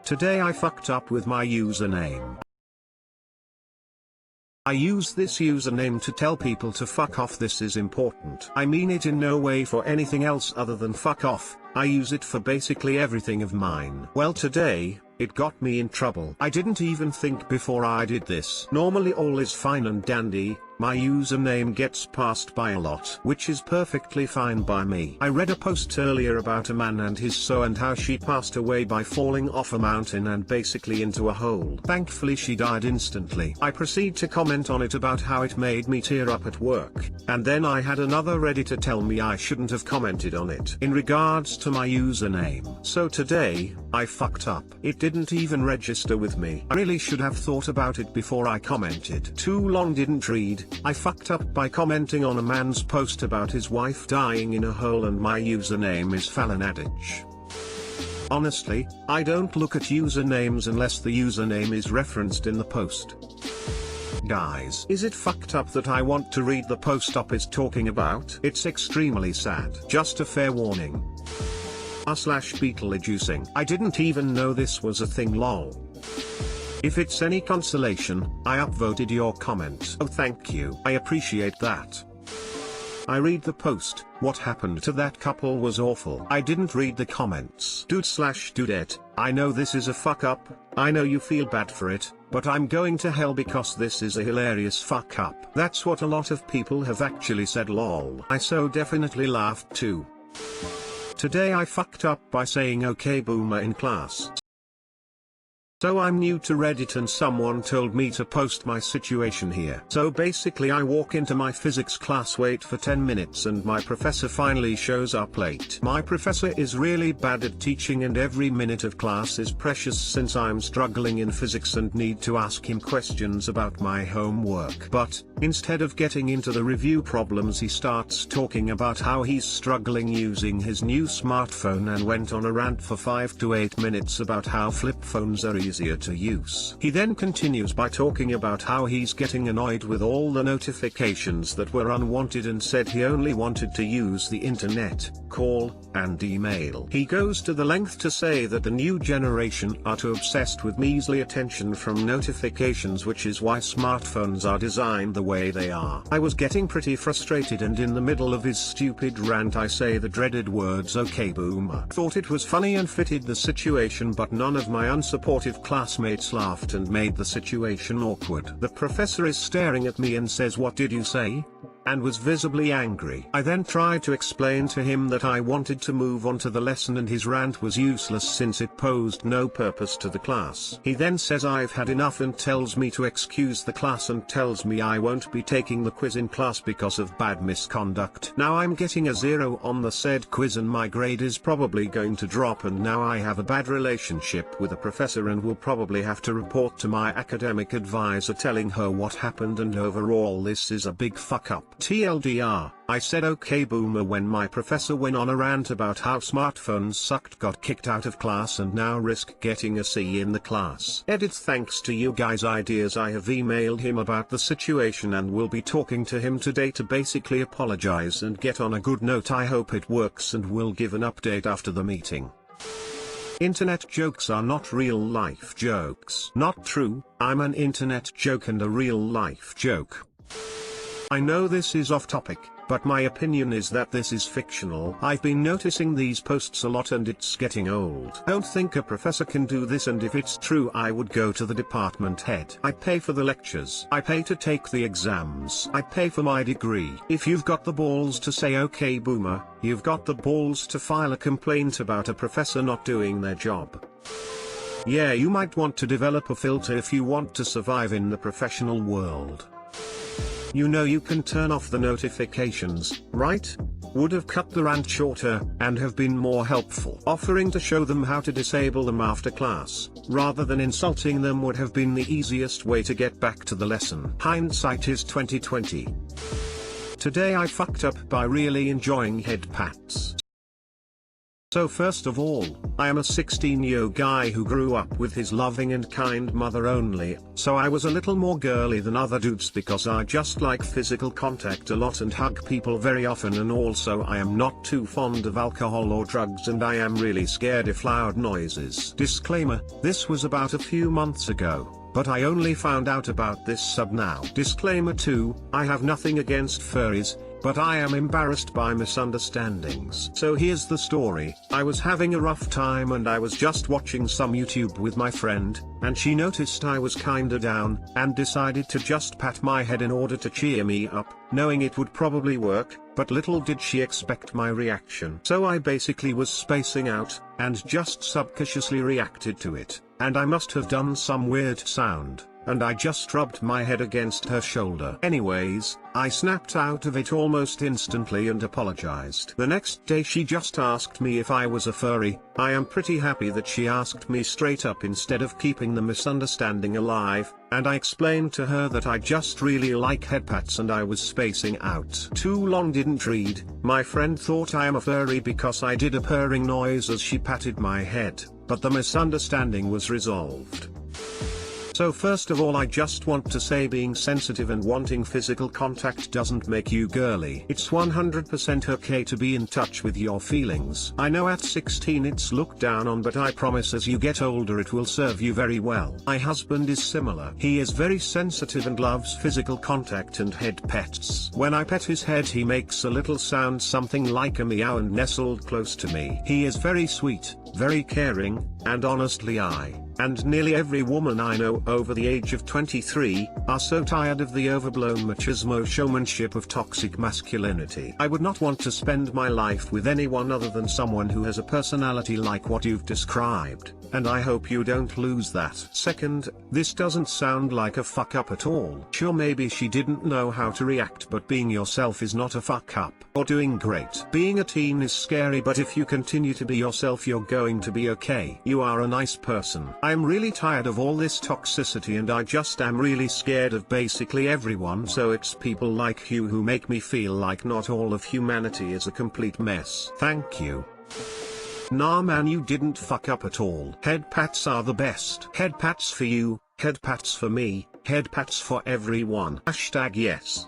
Today I fucked up with my username. I use this username to tell people to fuck off. This is important. I mean it in no way for anything else other than fuck off. I use it for basically everything of mine. Well, today, it got me in trouble. I didn't even think before I did this. Normally all is fine and dandy, my username gets passed by a lot, which is perfectly fine by me. I read a post earlier about a man and his sew and how she passed away by falling off a mountain and basically into a hole. Thankfully she died instantly. I proceed to comment on it about how it made me tear up at work, and then I had another Redditor tell me I shouldn't have commented on it in regards to my username. So today, I fucked up. It didn't even register with me. I really should have thought about it before I commented. Too long didn't read. I fucked up by commenting on a man's post about his wife dying in a hole and my username is Fallon Adage. Honestly, I don't look at usernames unless the username is referenced in the post. Guys, is it fucked up that I want to read the post op is talking about? It's extremely sad. Just a fair warning. r/Beetlejuicing. I didn't even know this was a thing, lol. If it's any consolation, I upvoted your comment. Oh, thank you. I appreciate that. I read the post. What happened to that couple was awful. I didn't read the comments. Dude/dudette, I know this is a fuck up, I know you feel bad for it, but I'm going to hell because this is a hilarious fuck up. That's what a lot of people have actually said, lol. I so definitely laughed too. Today I fucked up by saying okay boomer in class. So I'm new to Reddit and someone told me to post my situation here. So basically I walk into my physics class, wait for 10 minutes and my professor finally shows up late. My professor is really bad at teaching and every minute of class is precious since I'm struggling in physics and need to ask him questions about my homework. But, instead of getting into the review problems, he starts talking about how he's struggling using his new smartphone and went on a rant for 5 to 8 minutes about how flip phones are easier to use. He then continues by talking about how he's getting annoyed with all the notifications that were unwanted and said he only wanted to use the internet, call, and email. He goes to the length to say that the new generation are too obsessed with measly attention from notifications, which is why smartphones are designed the way they are. I was getting pretty frustrated and in the middle of his stupid rant I say the dreaded words okay boomer. Thought it was funny and fitted the situation, but none of my unsupportive classmates laughed and made the situation awkward. The professor is staring at me and says, "What did you say?" and was visibly angry. I then tried to explain to him that I wanted to move on to the lesson and his rant was useless since it posed no purpose to the class. He then says I've had enough and tells me to excuse the class and tells me I won't be taking the quiz in class because of bad misconduct. Now I'm getting a 0 on the said quiz and my grade is probably going to drop, and now I have a bad relationship with the professor and will probably have to report to my academic advisor telling her what happened, and overall this is a big fuck up. TLDR, I said okay boomer when my professor went on a rant about how smartphones sucked, got kicked out of class and now risk getting a C in the class. Edit. Thanks to you guys' ideas I have emailed him about the situation and will be talking to him today to basically apologize and get on a good note. I hope it works and will give an update after the meeting. Internet jokes are not real life jokes. Not true, I'm an internet joke and a real life joke. I know this is off topic, but my opinion is that this is fictional. I've been noticing these posts a lot and it's getting old. Don't think a professor can do this, and if it's true I would go to the department head. I pay for the lectures. I pay to take the exams. I pay for my degree. If you've got the balls to say okay boomer, you've got the balls to file a complaint about a professor not doing their job. Yeah, you might want to develop a filter if you want to survive in the professional world. You know you can turn off the notifications, right? Would have cut the rant shorter, and have been more helpful. Offering to show them how to disable them after class, rather than insulting them, would have been the easiest way to get back to the lesson. Hindsight is 2020. Today I fucked up by really enjoying head pats. So first of all, I am a 16-year guy who grew up with his loving and kind mother only, so I was a little more girly than other dudes because I just like physical contact a lot and hug people very often, and also I am not too fond of alcohol or drugs and I am really scared of loud noises. Disclaimer, this was about a few months ago, but I only found out about this sub now. Disclaimer 2, I have nothing against furries, but I am embarrassed by misunderstandings. So here's the story. I was having a rough time and I was just watching some YouTube with my friend, and she noticed I was kinda down, and decided to just pat my head in order to cheer me up, knowing it would probably work, but little did she expect my reaction. So I basically was spacing out, and just subconsciously reacted to it, and I must have done some weird sound, and I just rubbed my head against her shoulder. Anyways, I snapped out of it almost instantly and apologized. The next day she just asked me if I was a furry. I am pretty happy that she asked me straight up instead of keeping the misunderstanding alive, and I explained to her that I just really like head pats and I was spacing out. Too long didn't read, my friend thought I am a furry because I did a purring noise as she patted my head, but the misunderstanding was resolved. So first of all, I just want to say being sensitive and wanting physical contact doesn't make you girly. It's 100% okay to be in touch with your feelings. I know at 16 it's looked down on, but I promise as you get older it will serve you very well. My husband is similar. He is very sensitive and loves physical contact and head pets. When I pet his head he makes a little sound something like a meow and nestled close to me. He is very sweet, very caring, and honestly and nearly every woman I know over the age of 23, are so tired of the overblown machismo showmanship of toxic masculinity. I would not want to spend my life with anyone other than someone who has a personality like what you've described, and I hope you don't lose that. Second, this doesn't sound like a fuck up at all. Sure, maybe she didn't know how to react, but being yourself is not a fuck up. You're doing great. Being a teen is scary, but if you continue to be yourself you're going to be okay. You are a nice person. I'm really tired of all this toxicity and I just am really scared of basically everyone, so it's people like you who make me feel like not all of humanity is a complete mess. Thank you. Nah man, you didn't fuck up at all. Head pats are the best. Head pats for you, head pats for me, head pats for everyone. Hashtag yes.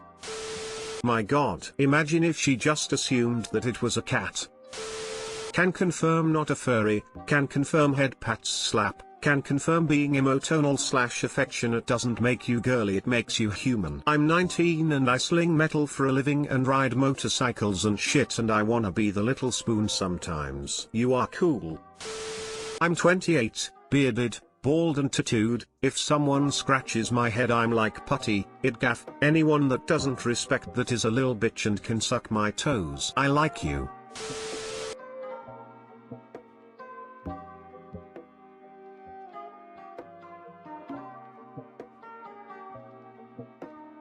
My god, imagine if she just assumed that it was a cat. Can confirm not a furry, can confirm head pats slap, can confirm being emotional / affectionate doesn't make you girly, it makes you human. I'm 19 and I sling metal for a living and ride motorcycles and shit, and I wanna be the little spoon sometimes. You are cool. I'm 28, bearded, bald and tattooed. If someone scratches my head I'm like putty, it gaff. Anyone that doesn't respect that is a little bitch and can suck my toes. I like you.